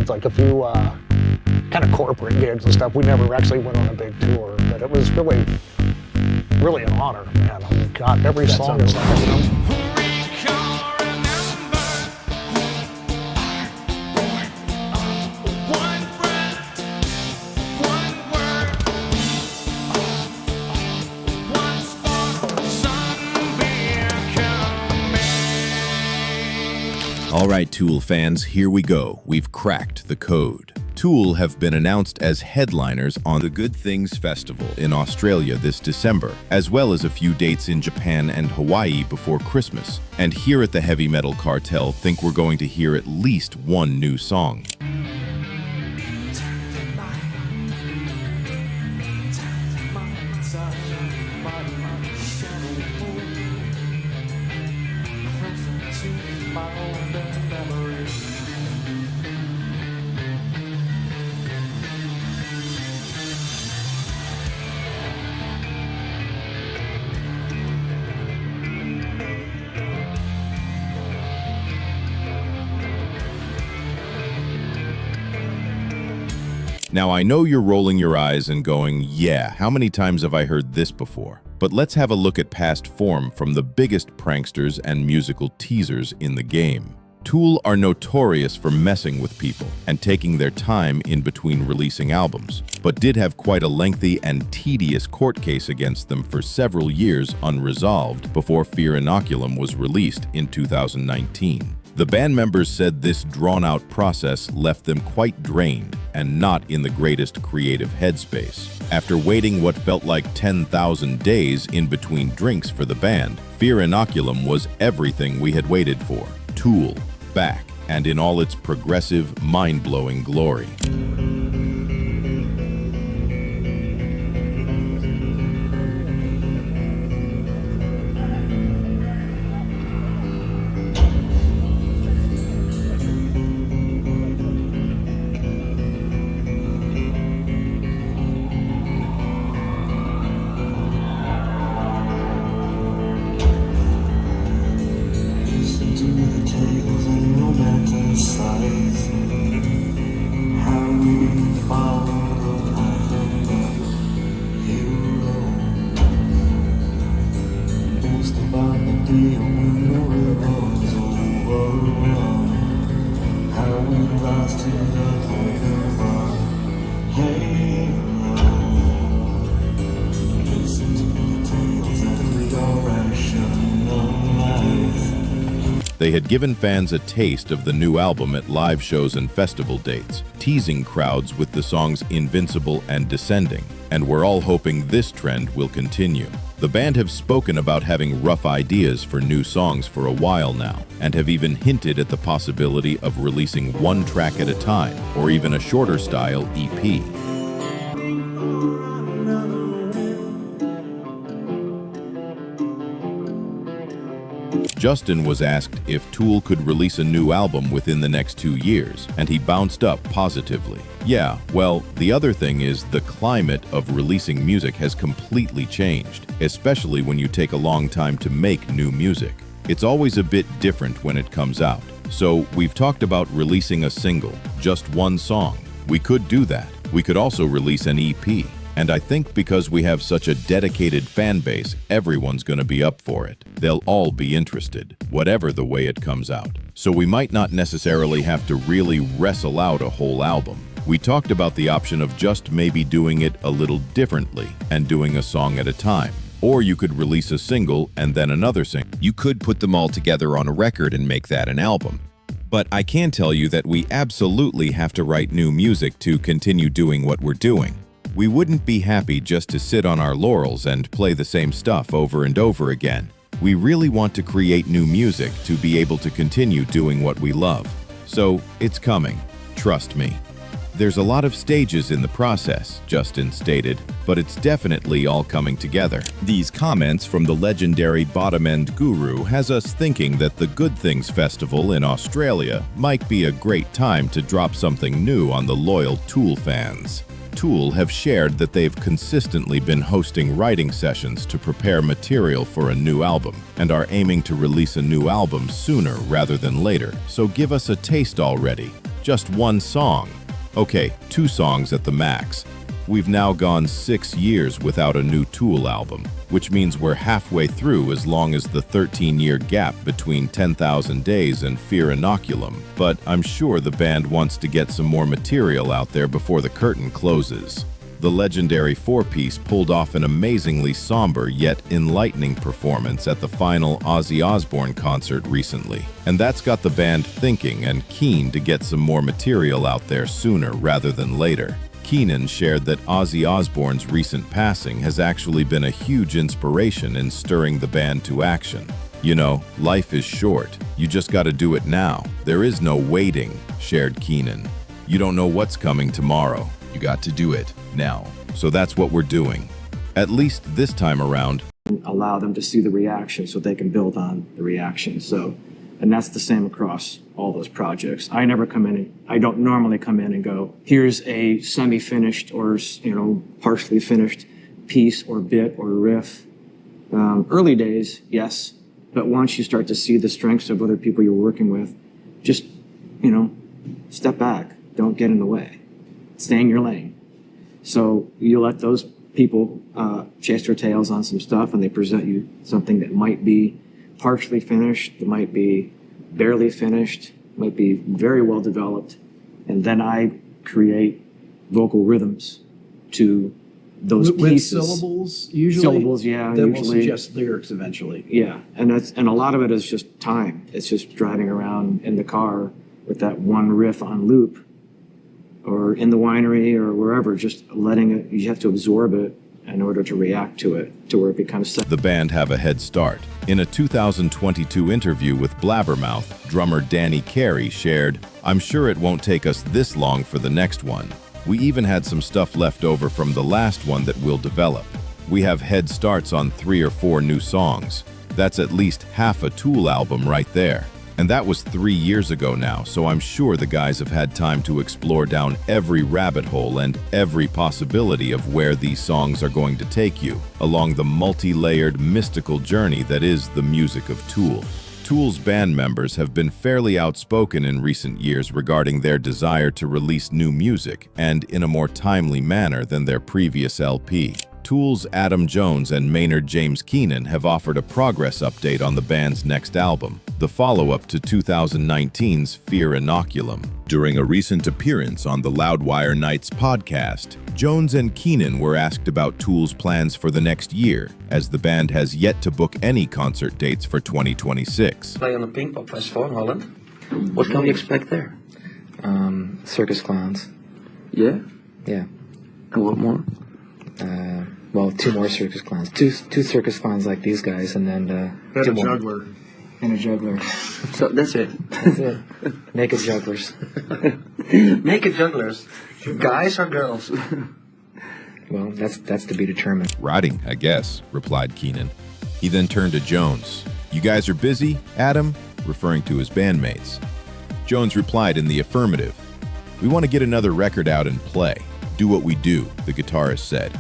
had like a few kind of corporate gigs and stuff. We never actually went on a big tour, but it was really an honor, man. I mean, God, every song is like, you know. All right, Tool fans, here we go. We've cracked the code. Tool have been announced as headliners on the Good Things Festival in Australia this December, as well as a few dates in Japan and Hawaii before Christmas. And here at the Heavy Metal Cartel, think we're going to hear at least one new song. Now, I know you're rolling your eyes and going, yeah, how many times have I heard this before? But let's have a look at past form from the biggest pranksters and musical teasers in the game. Tool are notorious for messing with people and taking their time in between releasing albums, but did have quite a lengthy and tedious court case against them for several years unresolved before Fear Inoculum was released in 2019. The band members said this drawn-out process left them quite drained and not in the greatest creative headspace. After waiting what felt like 10,000 days in between drinks for the band, Fear Inoculum was everything we had waited for. Tool, back, and in all its progressive, mind-blowing glory. They had given fans a taste of the new album at live shows and festival dates, teasing crowds with the songs Invincible and Descending, and we're all hoping this trend will continue. The band have spoken about having rough ideas for new songs for a while now, and have even hinted at the possibility of releasing one track at a time, or even a shorter style EP. Justin was asked if Tool could release a new album within the next 2 years, and he bounced up positively. Yeah, well, the other thing is the climate of releasing music has completely changed, especially when you take a long time to make new music. It's always a bit different when it comes out. So we've talked about releasing a single, just one song. We could do that. We could also release an EP. And I think because we have such a dedicated fan base, everyone's going to be up for it. They'll all be interested, whatever the way it comes out. So we might not necessarily have to really wrestle out a whole album. We talked about the option of just maybe doing it a little differently and doing a song at a time. Or you could release a single and then another single. You could put them all together on a record and make that an album. But I can tell you that we absolutely have to write new music to continue doing what we're doing. We wouldn't be happy just to sit on our laurels and play the same stuff over and over again. We really want to create new music to be able to continue doing what we love. So it's coming, trust me. There's a lot of stages in the process, Justin stated, but it's definitely all coming together. These comments from the legendary bottom-end guru has us thinking that the Good Things Festival in Australia might be a great time to drop something new on the loyal Tool fans. Tool have shared that they've consistently been hosting writing sessions to prepare material for a new album and are aiming to release a new album sooner rather than later, so give us a taste already. Just one song. Okay, 2 songs at the max. We've now gone 6 years without a new Tool album, which means we're halfway through as long as the 13-year gap between 10,000 Days and Fear Inoculum, but I'm sure the band wants to get some more material out there before the curtain closes. The legendary 4-piece pulled off an amazingly somber yet enlightening performance at the final Ozzy Osbourne concert recently, and that's got the band thinking and keen to get some more material out there sooner rather than later. Keenan shared that Ozzy Osbourne's recent passing has actually been a huge inspiration in stirring the band to action. You know, life is short. You just gotta do it now. There is no waiting, shared Keenan. You don't know what's coming tomorrow. You got to do it now. So that's what we're doing. At least this time around. Allow them to see the reaction so they can build on the reaction. And that's the same across all those projects. I don't normally come in and go, here's a semi-finished or, partially finished piece or bit or riff. Early days, yes. But once you start to see the strengths of other people you're working with, just, step back. Don't get in the way. Stay in your lane. So you let those people chase their tails on some stuff, and they present you something that might be partially finished, that might be barely finished, might be very well developed, and then I create vocal rhythms to those pieces. With syllables, usually? Syllables, yeah. That will usually, suggest lyrics eventually. yeah, and a lot of it is just time. It's just driving around in the car with that one riff on loop, or in the winery or wherever, just letting it, you have to absorb it in order to react to it, to where it becomes... The band have a head start. In a 2022 interview with Blabbermouth, drummer Danny Carey shared, "I'm sure it won't take us this long for the next one. We even had some stuff left over from the last one that we'll develop. We have head starts on 3 or 4 new songs. That's at least half a Tool album right there. And that was 3 years ago now, so I'm sure the guys have had time to explore down every rabbit hole and every possibility of where these songs are going to take you, along the multi-layered, mystical journey that is the music of Tool." Tool's band members have been fairly outspoken in recent years regarding their desire to release new music, and in a more timely manner than their previous LP. Tool's Adam Jones and Maynard James Keenan have offered a progress update on the band's next album, the follow-up to 2019's Fear Inoculum. During a recent appearance on the Loudwire Nights podcast, Jones and Keenan were asked about Tool's plans for the next year, as the band has yet to book any concert dates for 2026. Play on the Pinkpop Festival in Holland. What can we expect there? Circus clowns. Yeah? Yeah. And what more? Well, 2 more circus clowns. Two circus clowns like these guys, and then And 2 a more. juggler. And a juggler. So that's it. That's it. Naked jugglers. Naked jugglers. Guys or girls? Well, that's to be determined. "Riding, I guess," replied Keenan. He then turned to Jones. "You guys are busy, Adam?" referring to his bandmates. Jones replied in the affirmative. "We want to get another record out and play. Do what we do," the guitarist said.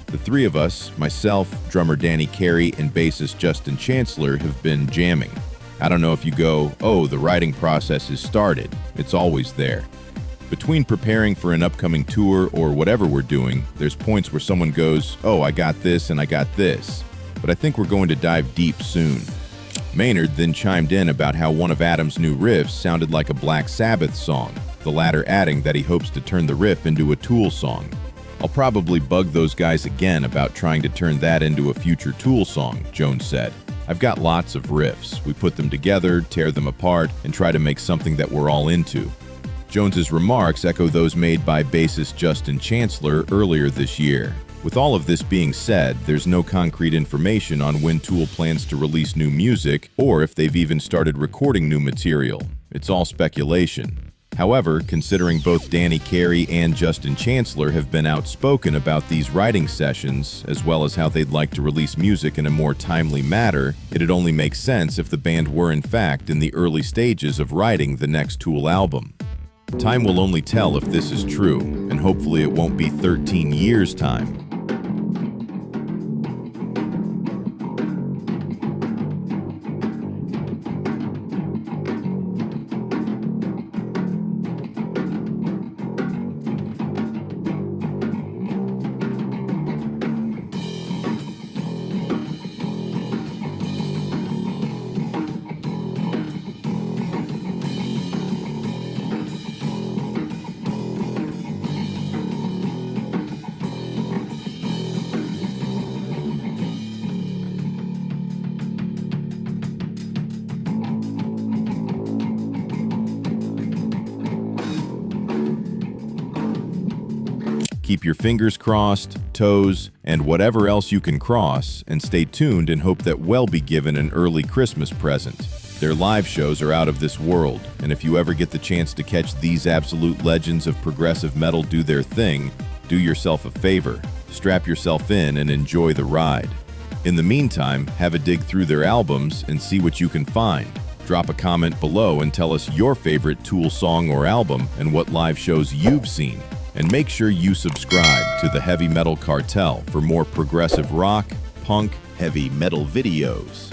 "The 3 of us, myself, drummer Danny Carey, and bassist Justin Chancellor, have been jamming. I don't know if you go, oh, the writing process is started. It's always there. Between preparing for an upcoming tour or whatever we're doing, there's points where someone goes, oh, I got this and I got this. But I think we're going to dive deep soon." Maynard then chimed in about how one of Adam's new riffs sounded like a Black Sabbath song, the latter adding that he hopes to turn the riff into a Tool song. "I'll probably bug those guys again about trying to turn that into a future Tool song," Jones said. "I've got lots of riffs. We put them together, tear them apart, and try to make something that we're all into." Jones's remarks echo those made by bassist Justin Chancellor earlier this year. With all of this being said, there's no concrete information on when Tool plans to release new music or if they've even started recording new material. It's all speculation. However, considering both Danny Carey and Justin Chancellor have been outspoken about these writing sessions, as well as how they'd like to release music in a more timely manner, it'd only make sense if the band were in fact in the early stages of writing the next Tool album. Time will only tell if this is true, and hopefully it won't be 13 years' time. Keep your fingers crossed, toes, and whatever else you can cross, and stay tuned and hope that we'll be given an early Christmas present. Their live shows are out of this world, and if you ever get the chance to catch these absolute legends of progressive metal do their thing, do yourself a favor, strap yourself in and enjoy the ride. In the meantime, have a dig through their albums and see what you can find. Drop a comment below and tell us your favorite Tool song or album and what live shows you've seen. And make sure you subscribe to the Heavy Metal Cartel for more progressive rock, punk, heavy metal videos.